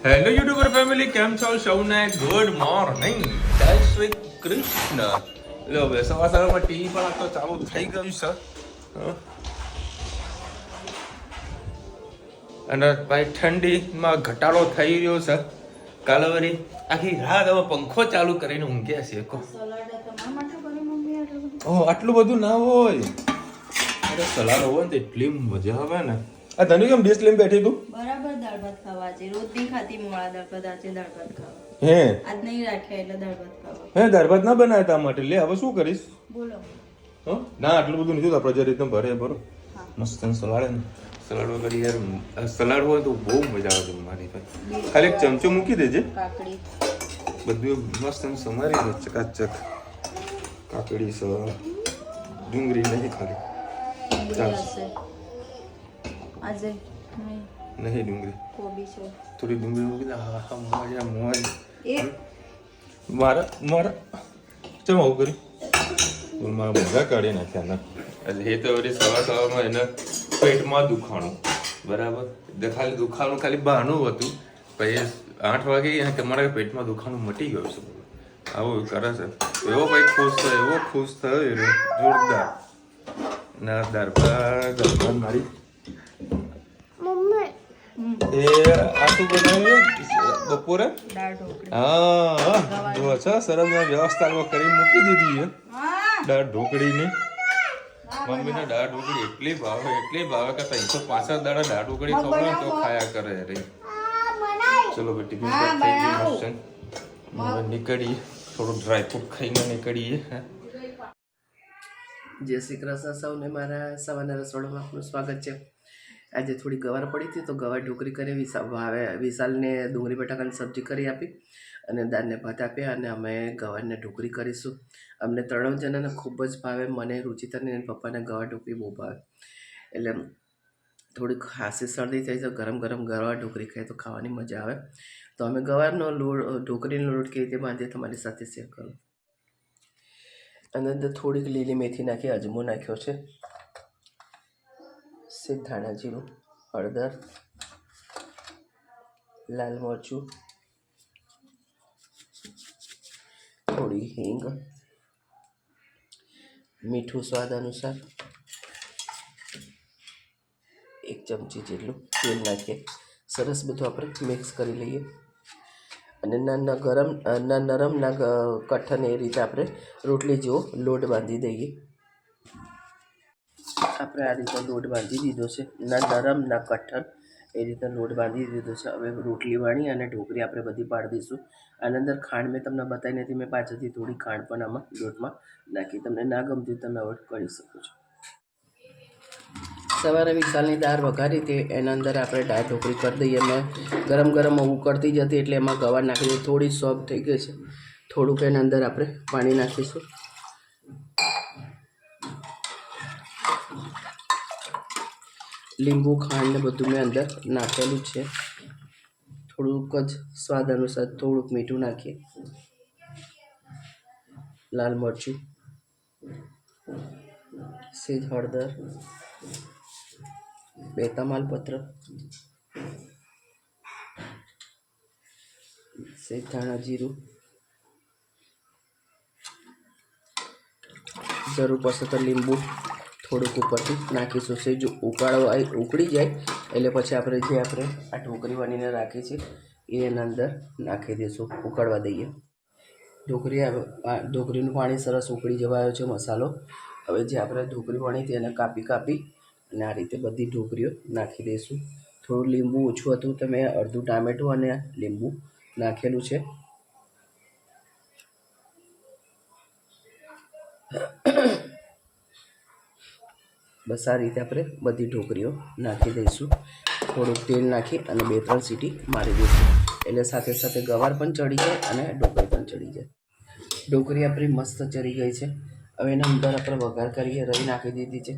Hello YouTuber family, કેમ છો? સૌને ગુડ મોર્નિંગ, જય શ્રી કૃષ્ણ. લો હવે સવારમાં ટીવી પણ આ તો ચાલુ થઈ ગયું છે. અને ભાઈ ઠંડીમાં ઘટાડો થઈ રહ્યો છે. કાલે વળી આખી રાત હવે પંખો ચાલુ કરીને ઊંઘ્યા છે. આટલું બધું ના હોય. અરે સલાડ હોય ને તો એટલી મજા આવે ને. આ ધનુ કેમ ડીશ લઈને બેઠી તું? બરાબર દાળ ભાત ખાવા છે. રોજ નહીં ખાતી મોળા દાળ ભાત, આજે દાળ ભાત ખાવા. હે આજ નહીં રાખ્યા એટલે દાળ ભાત ખાવા. હે દાળ ભાત ના બનાવ્યા તા માટે. લે હવે શું કરીશ? બોલો. ના આટલું બધું નથી આપણે જે રીતનું ભરે ભરો. મસ્ત સલાડ ને સલાડ વગર યાર સલાડ હોય તો બહુ મજા આવે જમવાની. ભાઈ ખાલી એક ચમચો મૂકી દેજે. કાકડી બધું મસ્ત સમારી દે. ચકાચક કાકડી છે, ડુંગળી નહીં ખાલી. હશે આજે નહીં ડુંગળી, કોબી છે. થોડી ડુંગળી મૂકી દે. હા હા મજા મોજ. એ મારા ચમ આવું કર્યું? મારા બધા કાઢી નાખ્યા ને. એટલે એ તો વળી સવારમાં એને પેટમાં દુખાણું, બરાબર. ખાલી દુખાણું ખાલી બહાનું હતું. પછી 8 વાગે કે મારા પેટમાં દુખાણું મટી ગયું છે. આવું કરે છે. એવો ભાઈ ખુશ થયો, એવો ખુશ થયો એટલે જોરદાર. ના દાળ ભાત મારી એ આ શું બનાવ્યું બપોરે? દાળ ઢોકળી. હા જો છે સરસ વ્યવસ્થા કરી મૂકી દીધી છે દાળ ઢોકળીની. મમ્મીને દાળ ઢોકળી એટલી ભાવે કે 365 દાડા દાળ ઢોકળી ખવડાવે તો ખાયા કરે રે. ચલો ભાઈ ટિફિન પેક થઈ ગયું મસ્ત. હવે નીકળીએ, થોડું ડ્રાયફ્રૂટ ખાઈને નીકળીએ. જય શ્રી કૃષ્ણ સૌને મારા સવારના રસોડામાં આપનું સ્વાગત છે. આજે થોડી ગવાર પડી હતી તો ગવાર ઢોકળી કરી વિશાલને ડુંગળી બટાકાની સબ્જી કરી આપી અને દાળને ભાત આપ્યા અને અમે ગવારને ઢોકળી કરીશું. અમને 3 જણાને ખૂબ જ ભાવે. મને રુચિતાને અને પપ્પાને ગવાર ઢોકળી બહુ ભાવે. એટલે થોડી ખાંસી શરદી થઈ તો ગરમ ગવાર ઢોકળી ખાય તો ખાવાની મજા આવે. તો અમે ગવારનો લોટ ઢોકળીનો લોટ કેવી રીતે બાંધીએ તમારી સાથે શેર કરું. અને અંદર થોડીક લીલી મેથી નાખી, અજમો નાખ્યો છે, સેજ ધાણા જીરું, હળદર, લાલ મરચું, થોડી હિંગ, મીઠું સ્વાદ અનુસાર, 1 ચમચી જેટલું તેલ નાખીએ. સરસ બધું આપણે મિક્સ કરી લઈએ અને ના નરમ ના કઠણ એ રીતે આપણે રોટલી જેવો લોટ બાંધી દઈએ. આપણે આ રીતે લોટ બાંધી દીધો છે. ના નરમ ના કઠણ એ રીતે લોટ બાંધી દીધો છે. હવે રોટલી વાળી અને ઢોકળી આપણે બધી પાડી દઈશું. આની અંદર ખાંડ મેં તમને બતાવી નથી. મેં પાછળથી થોડી ખાંડ પણ આમાં લોટમાં નાખી. તમને ના ગમતી તમે અવોઇડ કરી શકો છો. સવારે વિશાલની દાળ વઘારી હતી એના અંદર આપણે દાળ ઢોકળી કરી દઈએ. મેં ગરમ ઉકળતી જતી એટલે એમાં ગવાર નાખી દઈએ. થોડી સોફ્ટ થઈ ગઈ છે. થોડુંક એના અંદર આપણે પાણી નાખીશું. લીંબુ ખાંડ ને બધું મેં અંદર નાખેલું છે. થોડુંક જ સ્વાદ અનુસાર થોડુંક મીઠું નાખીએ, લાલ મરચું, સેજ હળદર, 2 તમાલપત્ર, સેજ ધાણા જીરું, જરૂર પડશે તો લીંબુ થોડુંક ઉપરથી નાખીશું. સેજ ઉકળી જાય એટલે પછી આપણે આ ઢોકળી બનીને રાખી છે એના અંદર નાખી દઈશું, ઉકળવા દઈએ. ઢોકળીનું પાણી સરસ ઉકળી જવા આવ્યો છે. મસાલો હવે જે આપણે ઢોકળી વણી હતી એને કાપી અને આ રીતે બધી ઢોકળીઓ નાખી દઈશું. થોડું લીંબુ ઓછું હતું તો મેં અડધું ટામેટું અને લીંબુ નાખેલું છે. બસ આ રીતે આપણે બધી ઢોકળીઓ નાખી દઈશું. થોડુંક તેલ નાખી અને 2-3 સીટી મારી દઈશું એટલે સાથે સાથે ગવાર પણ ચડી જાય અને ઢોકળી પણ ચડી જાય. ઢોકળી આપણી મસ્ત ચડી ગઈ છે. હવે એના અંદર આપણે વઘાર કરીએ. રહી નાખી દીધી છે.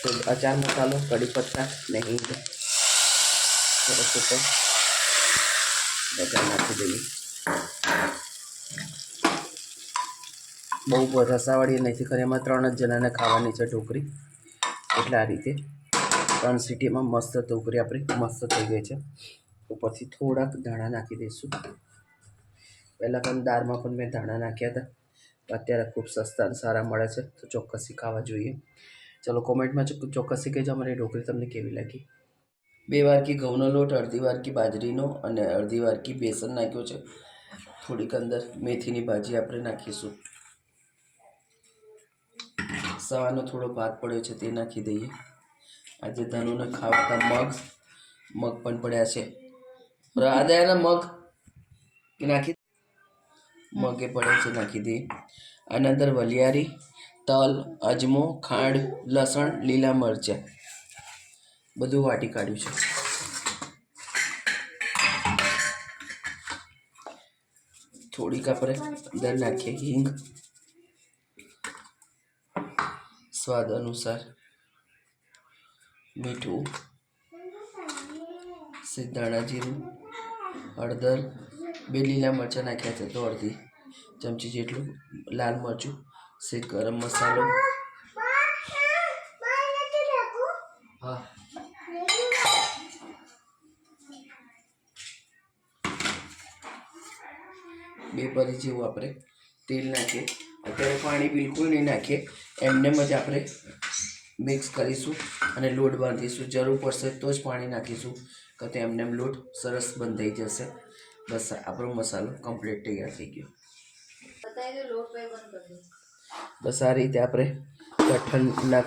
તો અચાર મસાલો, કઢી પત્તા ને હિંગ સરસ ઉપર વઘાર નાખી દઈએ. બહુ રસાવાળી નથી કરી. એમાં 3 જ જણાને ખાવાની છે ઢોકળી એટલે આ રીતે 3 સીટીમાં મસ્ત ઢોકળી આપણી મસ્ત થઈ ગઈ છે. ઉપરથી થોડાક ધાણા નાખી દઈશું. પહેલાં પણ દાળમાં પણ મેં ધાણા નાખ્યા હતા. અત્યારે ખૂબ સસ્તા અને સારા મળે છે, તો ચોક્કસથી ખાવા જોઈએ. ચલો કોમેન્ટમાં ચોક્કસથી કહેજો અમારી ઢોકળી તમને કેવી લાગી. 2 વાટકી ઘઉંનો લોટ, અડધી વાટકી બાજરીનો અને અડધી વાટકી બેસન નાખ્યો છે. થોડીક અંદર મેથીની ભાજી આપણે નાખીશું. સવારનો થોડો ભાત પડ્યો છે તે નાખી દઈએ. આજે ધનુને ખાવતા મગ પણ પડ્યા છે. આદાના મગ નાખી મગે પડે છે નાખી દઈએ. આના અંદર વલિયારી, તલ, અજમો, ખાંડ, લસણ, લીલા મરચાં બધું વાટી કાઢ્યું છે. થોડીક આપણે અંદર નાખીએ હિંગ, સ્વાદ અનુસાર મીઠું, ધાણા જીરું, હળદર, 2 લીલા મરચાં નાખ્યા છે તો અડધી ચમચી જેટલું લાલ મરચું, શેક ગરમ મસાલો. હા 2 પરી જેવું આપણે તેલ નાખીએ. અત્યારે પાણી બિલકુલ નહીં નાખીએ, એમનેમ જ આપણે મિક્સ કરીશું અને લોટ બાંધીશું. જરૂર પડશે તો જ પાણી નાખીશું, કે તો એમનેમ લોટ સરસ બંધાઈ જશે. બસ આપણો મસાલો કમ્પ્લીટ તૈયાર થઈ ગયો. બસ આ રીતે આપણે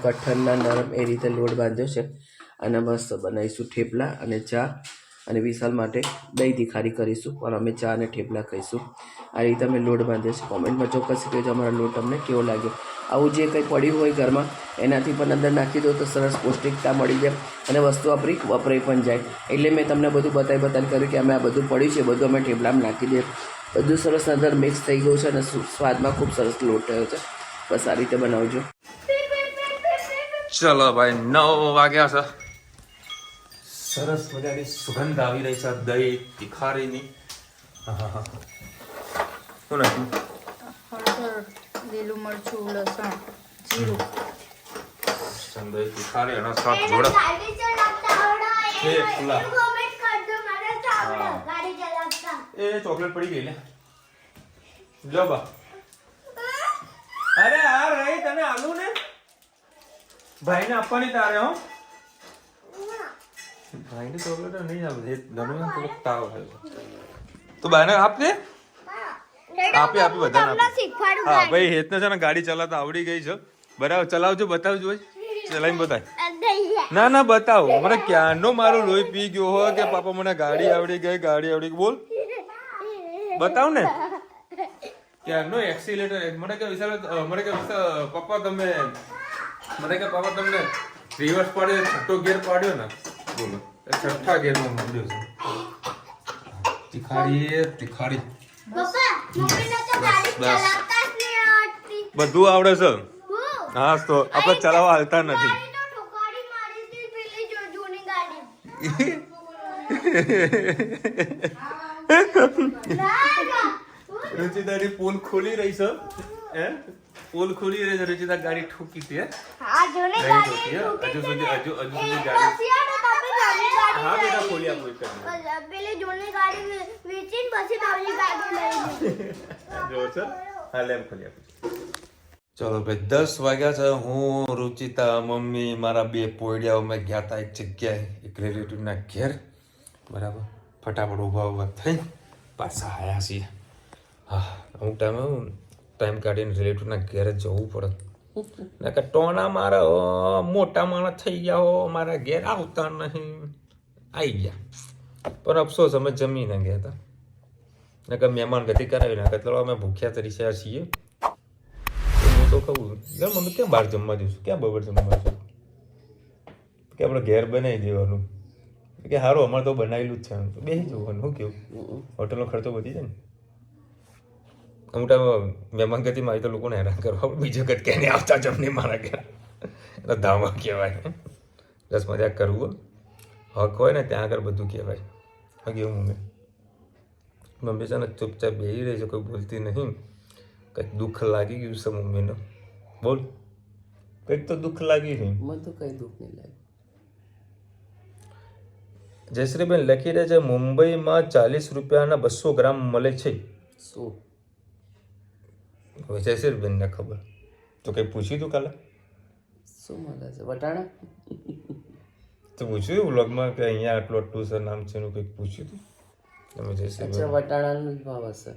કઠણના નરમ એ રીતે લોટ બાંધ્યો છે. અને મસ્ત બનાવીશું થેપલા અને ચા. અને વિશાલ માટે દહીં તીખારી કરીશું, પણ અમે ચા અને થેપલા ખાઈશું. આ રીતે અમે લોટ બાંધીએ છીએ. કોમેન્ટમાં ચોક્કસ કહેજો અમારા લોટ તમને કેવો લાગ્યો. આવું જે કંઈ પડ્યું હોય ઘરમાં એનાથી પણ અંદર નાખી દો તો સરસ પૌષ્ટિકતા મળી જાય અને વસ્તુ આપણી વપરાઈ પણ જાય. એટલે મેં તમને બધું બતાવી કર્યું કે અમે આ બધું પડ્યું છે બધું અમે થેપલામાં નાખી દઈએ. બધું સરસ અંદર મિક્સ થઈ ગયું છે અને સ્વાદમાં ખૂબ સરસ લોટ થયો છે. બસ આ રીતે બનાવજો. ચલો ભાઈ 9 વાગ્યા છે. સરસ મજાની સુગંધ આવી રહી છે દહીં તીખારીની. હા શું નાખ્યું? હળદર, લીલું મરચું, લસણ, જીરું. દહીં તીખારી અને સાત જોડા થેપલા. એ ચોકલેટ પડી ગઈ લે. લો બા. અરે આ રહી તને આલુ ને ભાઈને આપવાની તારે. હો ભાઈને ચોકલેટ નહીં આવે. ધનુ થોડો તાવ થયો તો ભાઈને આપજે. આપી બધાને હા ભાઈ. હેતને છે ને ગાડી ચલાવતા આવડી ગઈ છે બરાબર. ચલાવજો, બતાવજો ચલાવીને બતાય. ના બતાવો. મને ક્યારનો મારું લોહી પી ગયો હોય કે પાપા મને ગાડી આવડી ગઈ. બોલ બતાવ ને. ક્યારનો એક્સિલેટર મને કે વિશાલ પપ્પા તમને રિવર્સ પાડ્યો, છઠ્ઠો ગેર પાડ્યો ને. બોલો છઠ્ઠા ગેરમાં મળ્યો છે. તીખારી બધું આવડે છે. હા તો આપણે ચલાવવા હાલતા નથી. રુચિતાની પોલ ખોલી રહી છે. પોલ ખોલી રહી છે. રુચિતા ગાડી ઠોકી છે. હજુ સુધી ગાડી. હા બેટા ખોલી આપો. પેલી જૂની ગાડી વેચીને પછી નવી ગાડી લઈ જો છે. હા લેમ ખોલી આપો. ચલો ભાઈ 10 વાગ્યા છે. હું રુચિતા મમ્મી મારા 2 પોયડિયા અમે ગયા હતા એક જગ્યાએ, એક રિલેટિવના ઘેર બરાબર. ફટાફટ ઊભા થઈ પાછા આવ્યા છીએ. હા અમુક ટાઈમ કાઢીને રિલેટિવના ઘેર જ જવું પડે. ને કે ટોના મારા મોટા માણસ થઈ ગયા હો, મારા ઘેર આવતા નહીં. આવી ગયા પણ અફસોસ અમે જમીને ગયા હતા. ને કે મહેમાન ગતિ કરાવી નાખે. ચલો અમે ભૂખ્યા તરીકે છીએ. હું તો કહું મમ્મી ક્યાં બહાર જમવા જઈશું, ક્યાં બપોર જમવા જઈશું કે આપણે ઘેર બનાવી દેવાનું. કે સારું અમારે તો બનાવેલું જ છે. તો બેસી જવાનું. શું કેવું? હોટલનો ખર્ચો વધી જાય ને. અમુક ટાઈમ મહેમાન ગતિમાં આવી તો લોકોને હેરાન કરવા. બીજો ગત ક્યાં નહીં આવતા જમની મારા ઘેર. એટલે ધામા કહેવાય. બસ મજાક કરવું. હક હોય ને ત્યાં આગળ બધું કહેવાય. હક એવું મમ્મી છે ને ચૂપચાપ બેસી રહી છે, કોઈ બોલતી નહીં. કંઈક દુઃખ લાગી ગયું છે મમ્મીને. બોલ કંઈક તો દુઃખ લાગી નહીં. મને તો કંઈ દુઃખ નહીં લાગ્યું. જયશ્રીબેન લખી રહ્યા છે મુંબઈમાં 40 રૂપિયાના 200 ગ્રામ મળે છે. શું હવે જયશ્રીબેનને ખબર. તો કંઈ પૂછ્યું તું કાલે? શું મળે છે? વટાણા? તો પૂછ્યું વ્લોગમાં કે અહીંયા આટલું આટલું છે નામ છે એનું કંઈક પૂછ્યું હતું તમે અચ્છા, જયશ્રીબેન? વટાણાનો જ ભાવ હશે.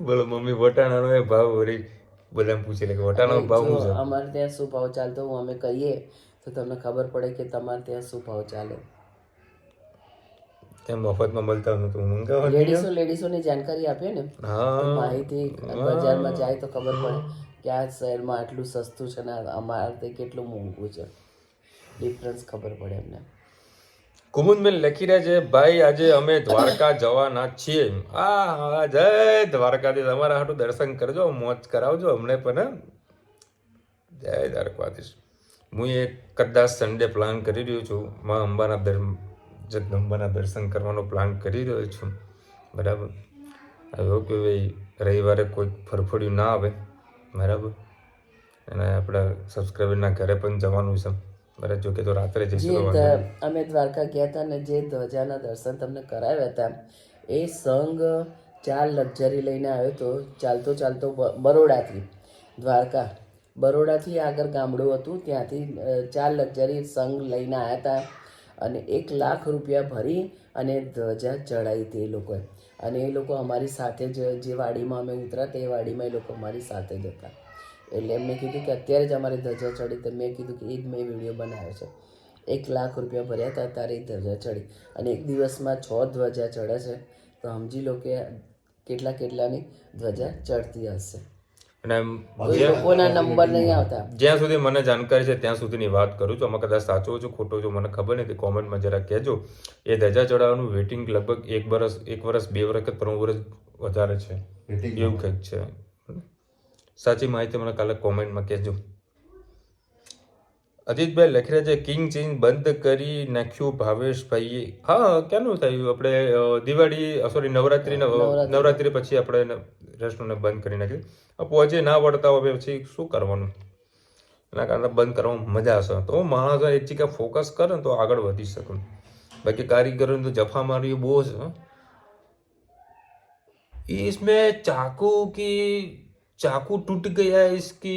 બોલો મમ્મી વટાણાનો એ ભાવ વળી બધાને પૂછી લે કે વટાણાનો ભાવ શું છે? અમારે ત્યાં શું ભાવ ચાલતો હું અમે કહીએ તો તમને ખબર પડે કે તમારે ત્યાં શું ભાવ ચાલે. ત્યાં મફતમાં મળતા નતું મંગાવવા. લેડીસોની જાણકારી આપીએ ને, હા માહિતી બજારમાં જાય તો ખબર પડે કે આ શહેરમાં આટલું સસ્તું છે ને અમારે તે કેટલું મોંઘું છે. ડિફરન્સ ખબર પડે એમને. કુમુદબેન લખી રહ્યા છે ભાઈ આજે અમે દ્વારકા જવાના છીએ. હા જય દ્વારકાધીશ. અમારા હાટું દર્શન કરજો, મોજ કરાવજો અમને પણ. જય દ્વારકાધીશ. હું એક કદાચ સન્ડે પ્લાન કરી રહ્યો છું. માં અંબાના જગદંબાના દર્શન કરવાનો પ્લાન કરી રહ્યો છું. બરાબર. હવે કે ભાઈ રવિવારે કોઈ ફરફડ્યું ના આવે. બરાબર. અને આપણા સબસ્ક્રાઈબરના ઘરે પણ જવાનું છે. બરાબર. જો કે તો રાત્રે જઈશું. અમે દ્વારકા ગયા હતા ને જે ધ્વજાના દર્શન તમને કરાવ્યા હતા એ સંઘ 4 લક્ઝરી લઈને આવ્યો હતો. ચાલતો ચાલતો બરોડાથી દ્વારકા, બરોડાથી આગળ ગામડું હતું ત્યાંથી 4 લક્ઝરી સંઘ લઈને આવ્યા હતા અને 1 લાખ રૂપિયા ભરી અને ધ્વજા ચડાવી હતી એ લોકોએ. અને એ લોકો અમારી સાથે જ જે વાડીમાં અમે ઉતર્યા તે વાડીમાં એ લોકો અમારી સાથે જ હતા. એટલે એમને કીધું કે અત્યારે જ અમારી ધજા ચડી. તો મેં કીધું કે એ જ મેં વિડીયો બનાવ્યો છે. 1 લાખ રૂપિયા ભર્યા હતા ત્યારે એ ધજા ચડી અને એક દિવસમાં 6 ધ્વજા ચડે છે. તો સમજી લો કે કેટલાની ધ્વજા ચડતી હશે. અને લોકોના નંબર નહીં આવતા. જ્યાં સુધી મને જાણકારી છે ત્યાં સુધીની વાત કરું છું. આમાં કદાચ સાચો છું ખોટો છું મને ખબર નથી, કોમેન્ટમાં જરા કહેજો. એ ધજા ચડાવવાનું વેટિંગ લગભગ 1 વર્ષ 2 વર્ષ કે 3 વર્ષ વધારે છે એવું કંઈક છે. સાચી માહિતી મને કાલે કોમેન્ટમાં કહેજો. અજીતભાઈ લખી રહ્યા છે કિંગ ચેન્જ બંધ કરી નાખ્યું ભાવેશભાઈએ. હા ક્યાંનું થયું? આપણે દિવાળી નવરાત્રી પછી આપણે રેસ્ટોરન્ટને બંધ કરી નાખ્યું. પહોંચે ના વળતા હોય પછી શું કરવાનું? એના કારણે બંધ કરવામાં મજા આવશે. તો માણસ એક જગ્યાએ ફોકસ કરે ને તો આગળ વધી શકું. બાકી કારીગરોને તો જફા મારી બહુ છે. इसमें चाकू टूट गया, इसकी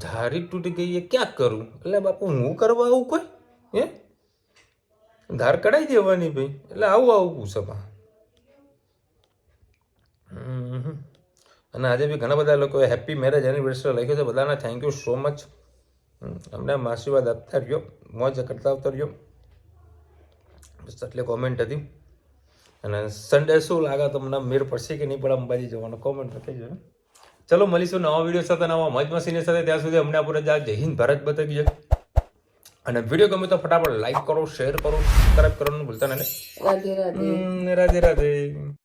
धारी टूट गई है, क्या करूं? એટલે બાપુ હું કરવા આવું કોઈ હે ધાર કઢાઈ દેવાની ભાઈ. એટલે આવું પૂછે. અને આજે બી ઘણા બધા લોકોએ હેપી મેરેજ એનિવર્સરી લખ્યું છે. બધાને થેન્ક યુ સો મચ. અમને આશીર્વાદ આપતા રહ્યો, મોજ કરતા આવતા રહ્યો. બસ એટલે કોમેન્ટ હતી. અને સન્ડે શું લાગે તમને મેર પડશે કે નહીં પડે અંબાજી જવાનો કોમેન્ટ કહેજો. ચલો મળીશું નવા વિડીયો સાથે, નવા મોજ મસ્તીની સાથે. ત્યાં સુધી અમને આપણે જય હિન્દ ભારત બતાવીએ. અને વિડીયો ગમે તો ફટાફટ લાઈક કરો, શેર કરો, સબસ્ક્રાઇબ કરવાનું ભૂલતા નહીં. રાધે રાધે. રાધે રાધે.